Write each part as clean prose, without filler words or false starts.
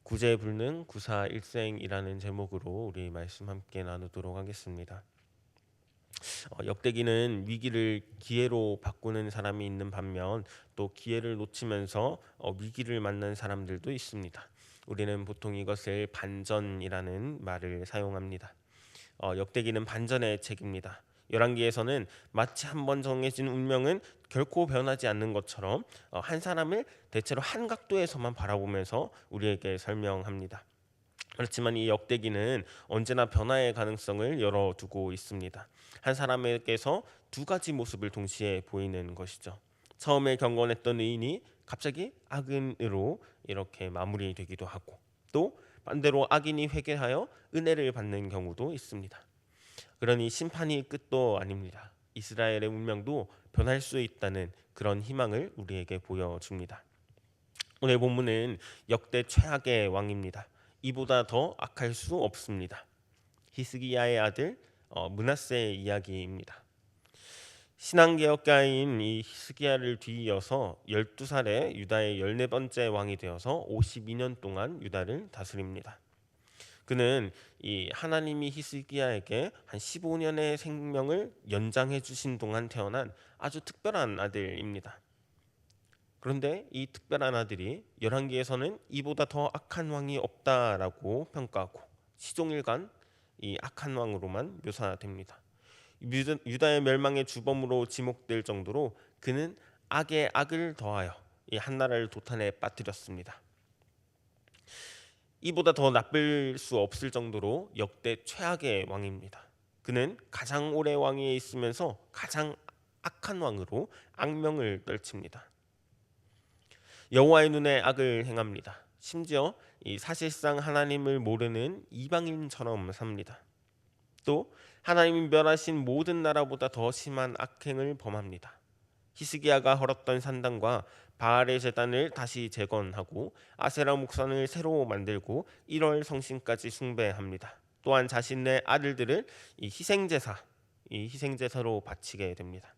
구제불능 구사일생이라는 제목으로 우리 말씀 함께 나누도록 하겠습니다. 역대기는 위기를 기회로 바꾸는 사람이 있는 반면 또 기회를 놓치면서 위기를 만난 사람들도 있습니다. 우리는 보통 이것을 반전이라는 말을 사용합니다. 역대기는 반전의 책입니다. 열왕기에서는 마치 한 번 정해진 운명은 결코 변하지 않는 것처럼 한 사람을 대체로 한 각도에서만 바라보면서 우리에게 설명합니다. 그렇지만 이 역대기는 언제나 변화의 가능성을 열어두고 있습니다. 한 사람에게서 두 가지 모습을 동시에 보이는 것이죠. 처음에 경건했던 의인이 갑자기 악인으로 이렇게 마무리되기도 하고, 또 반대로 악인이 회개하여 은혜를 받는 경우도 있습니다. 그러니 심판이 끝도 아닙니다. 이스라엘의 운명도 변할 수 있다는 그런 희망을 우리에게 보여줍니다. 오늘 본문은 역대 최악의 왕입니다. 이보다 더 악할 수 없습니다. 히스기야의 아들 므낫세의 이야기입니다. 신앙개혁가인 이 히스기야를 뒤이어서 12살에 유다의 14번째 왕이 되어서 52년 동안 유다를 다스립니다. 그는 이 하나님이 히스기야에게 한 15년의 생명을 연장해 주신 동안 태어난 아주 특별한 아들입니다. 그런데 이 특별한 아들이 열왕기에서는 이보다 더 악한 왕이 없다라고 평가하고 시종일관 이 악한 왕으로만 묘사됩니다. 유다의 멸망의 주범으로 지목될 정도로 그는 악에 악을 더하여 이 한 나라를 도탄에 빠뜨렸습니다. 이보다 더 나쁠 수 없을 정도로 역대 최악의 왕입니다. 그는 가장 오래 왕위에 있으면서 가장 악한 왕으로 악명을 떨칩니다. 여호와의 눈에 악을 행합니다. 심지어 이 사실상 하나님을 모르는 이방인처럼 삽니다. 또 하나님이 멸하신 모든 나라보다 더 심한 악행을 범합니다. 히스기야가 헐었던 산당과 바알의 제단을 다시 재건하고 아세라 목산을 새로 만들고 1월 성신까지 숭배합니다. 또한 자신의 아들들을 이 희생제사로 바치게 됩니다.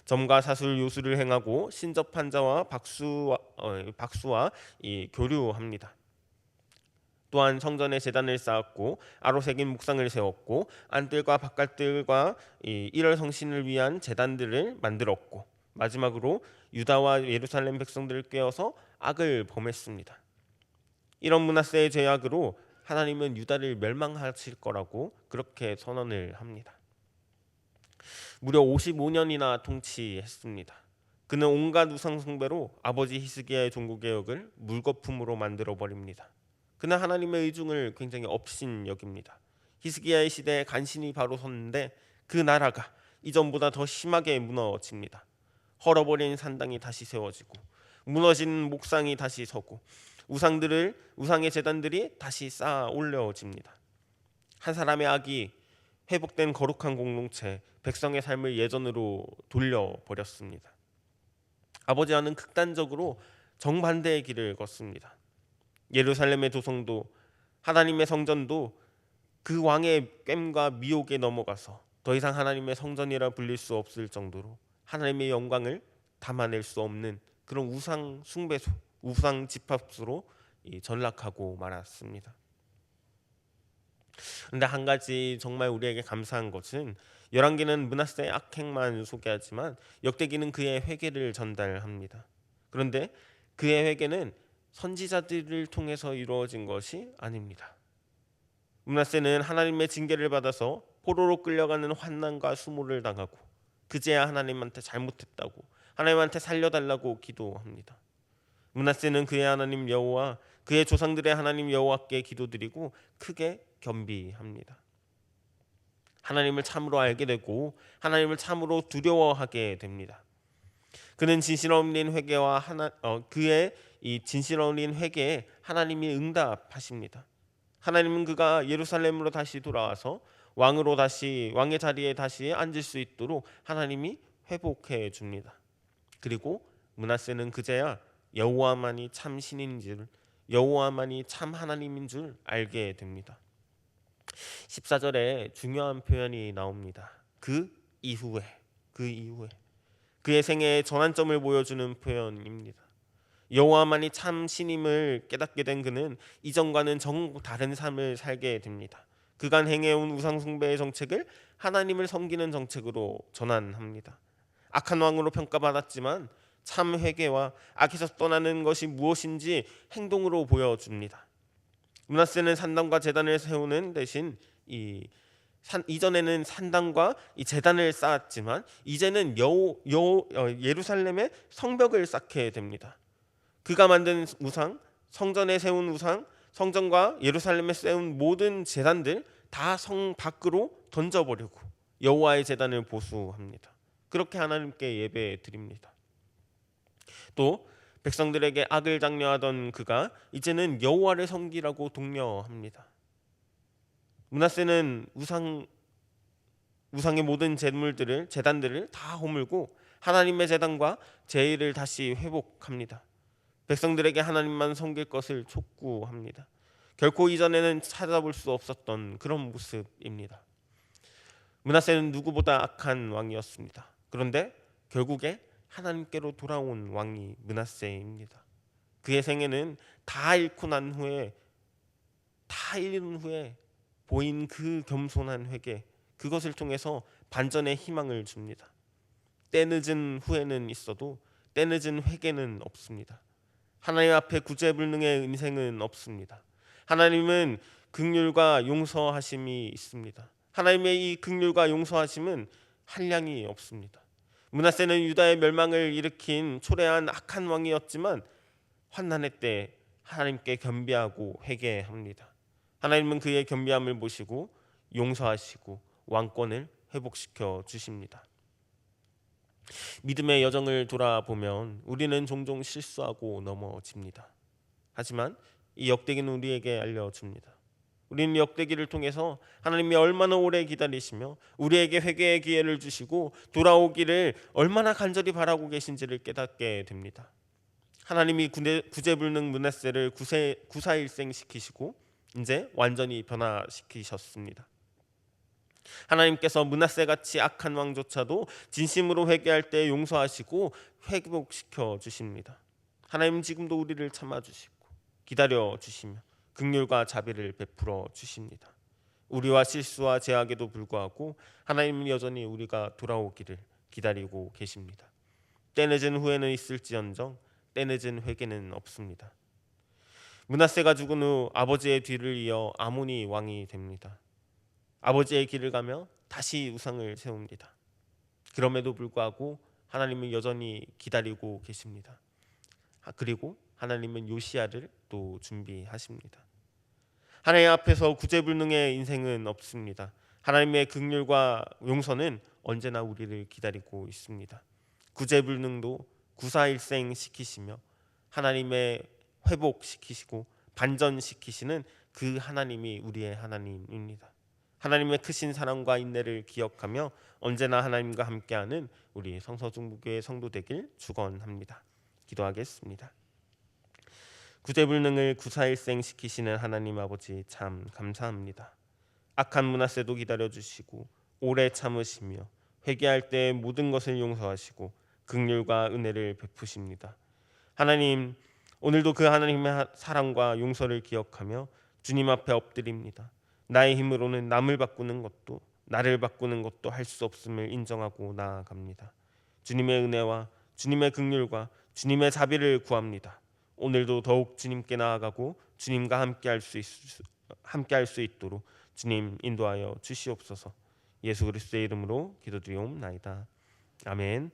점과 사술 요술을 행하고 신접한 자와 박수와 이 교류합니다. 또한 성전에 제단을 쌓았고 아로새긴 묵상을 세웠고 안뜰과 바깥뜰과 이 1월 성신을 위한 제단들을 만들었고 마지막으로 유다와 예루살렘 백성들을 꿰어서 악을 범했습니다. 이런 므낫세의 죄악으로 하나님은 유다를 멸망하실 거라고 그렇게 선언을 합니다. 무려 55년이나 통치했습니다. 그는 온갖 우상 숭배로 아버지 히스기야의 종교개혁을 물거품으로 만들어 버립니다. 그는 하나님의 의중을 굉장히 업신여깁니다. 히스기야의 시대에 간신히 바로 섰는데 그 나라가 이전보다 더 심하게 무너집니다. 헐어버린 산당이 다시 세워지고 무너진 목상이 다시 서고 우상의 제단들이 다시 쌓아 올려집니다. 한 사람의 악이 회복된 거룩한 공동체 백성의 삶을 예전으로 돌려버렸습니다. 아버지와는 극단적으로 정반대의 길을 걷습니다. 예루살렘의 도성도 하나님의 성전도 그 왕의 깸과 미혹에 넘어가서 더 이상 하나님의 성전이라 불릴 수 없을 정도로 하나님의 영광을 담아낼 수 없는 그런 우상 숭배소, 우상 집합소로 전락하고 말았습니다. 근데 한 가지 정말 우리에게 감사한 것은 열왕기는 므낫세의 악행만 소개하지만 역대기는 그의 회개를 전달합니다. 그런데 그의 회개는 선지자들을 통해서 이루어진 것이 아닙니다. 므낫세는 하나님의 징계를 받아서 포로로 끌려가는 환난과 수모를 당하고 그제야 하나님한테 잘못했다고 하나님한테 살려달라고 기도합니다. 므낫세는 그의 하나님 여호와 그의 조상들의 하나님 여호와께 기도드리고 크게 겸비합니다. 하나님을 참으로 알게 되고 하나님을 참으로 두려워하게 됩니다. 그는 진실어린 회개와 그의 이 진실어린 회개에 하나님이 응답하십니다. 하나님은 그가 예루살렘으로 다시 돌아와서 왕의 자리에 다시 앉을 수 있도록 하나님이 회복해 줍니다. 그리고 므낫세는 그제야 여호와만이 참 신인 줄, 여호와만이 참 하나님인 줄 알게 됩니다. 14절에 중요한 표현이 나옵니다. 그 이후에 그의 생애의 전환점을 보여주는 표현입니다. 여호와만이 참 신임을 깨닫게 된 그는 이전과는 정 다른 삶을 살게 됩니다. 그간 행해온 우상 숭배의 정책을 하나님을 섬기는 정책으로 전환합니다. 악한 왕으로 평가받았지만 참 회개와 악에서 떠나는 것이 무엇인지 행동으로 보여줍니다. 므낫세는 산당과 제단을 세우는 대신 이전에는 산당과 이 제단을 쌓았지만 이제는 예루살렘의 성벽을 쌓게 됩니다. 그가 만든 우상, 성전에 세운 우상, 성전과 예루살렘에 세운 모든 제단들 다 성 밖으로 던져버리고 여호와의 제단을 보수합니다. 그렇게 하나님께 예배 드립니다. 또 백성들에게 악을 장려하던 그가 이제는 여호와를 섬기라고 독려합니다. 므낫세는 우상의 모든 제단들을 다 허물고 하나님의 제단과 제의를 다시 회복합니다. 백성들에게 하나님만 섬길 것을 촉구합니다. 결코 이전에는 찾아볼 수 없었던 그런 모습입니다. 므낫세는 누구보다 악한 왕이었습니다. 그런데 결국에 하나님께로 돌아온 왕이 므낫세입니다. 그의 생애는 다 잃은 후에 보인 그 겸손한 회개, 그것을 통해서 반전의 희망을 줍니다. 때늦은 후회는 있어도 때늦은 회개는 없습니다. 하나님 앞에 구제불능의 인생은 없습니다. 하나님은 긍휼과 용서하심이 있습니다. 하나님의 이 긍휼과 용서하심은 한량이 없습니다. 므낫세는 유다의 멸망을 일으킨 초래한 악한 왕이었지만 환난의 때 하나님께 겸비하고 회개합니다. 하나님은 그의 겸비함을 보시고 용서하시고 왕권을 회복시켜 주십니다. 믿음의 여정을 돌아보면 우리는 종종 실수하고 넘어집니다. 하지만 이 역대기는 우리에게 알려줍니다. 우리는 역대기를 통해서 하나님이 얼마나 오래 기다리시며 우리에게 회개의 기회를 주시고 돌아오기를 얼마나 간절히 바라고 계신지를 깨닫게 됩니다. 하나님이 구제불능 므낫세를 구사일생 시키시고 이제 완전히 변화시키셨습니다. 하나님께서 므낫세같이 악한 왕조차도 진심으로 회개할 때 용서하시고 회복시켜 주십니다. 하나님은 지금도 우리를 참아주시고 기다려 주시며 긍휼과 자비를 베풀어 주십니다. 우리와 실수와 죄악에도 불구하고 하나님은 여전히 우리가 돌아오기를 기다리고 계십니다. 때늦은 후회는 있을지언정 때늦은 회개는 없습니다. 므낫세가 죽은 후 아버지의 뒤를 이어 아몬이 왕이 됩니다. 아버지의 길을 가며 다시 우상을 세웁니다. 그럼에도 불구하고 하나님은 여전히 기다리고 계십니다. 그리고 하나님은 요시야를 또 준비하십니다. 하나님 앞에서 구제불능의 인생은 없습니다. 하나님의 긍휼과 용서는 언제나 우리를 기다리고 있습니다. 구제불능도 구사일생 시키시며 하나님의 회복시키시고 반전시키시는 그 하나님이 우리의 하나님입니다. 하나님의 크신 사랑과 인내를 기억하며 언제나 하나님과 함께하는 우리 성서중부교회 성도 되길 축원합니다. 기도하겠습니다. 구제불능을 구사일생 시키시는 하나님 아버지 참 감사합니다. 악한 므낫세도 기다려주시고 오래 참으시며 회개할 때 모든 것을 용서하시고 긍휼과 은혜를 베푸십니다. 하나님, 오늘도 그 하나님의 사랑과 용서를 기억하며 주님 앞에 엎드립니다. 나의 힘으로는 남을 바꾸는 것도 나를 바꾸는 것도 할 수 없음을 인정하고 나아갑니다. 주님의 은혜와 주님의 긍휼과 주님의 자비를 구합니다. 오늘도 더욱 주님께 나아가고 주님과 함께할 수 있도록 주님 인도하여 주시옵소서. 예수 그리스도의 이름으로 기도드리옵나이다. 아멘.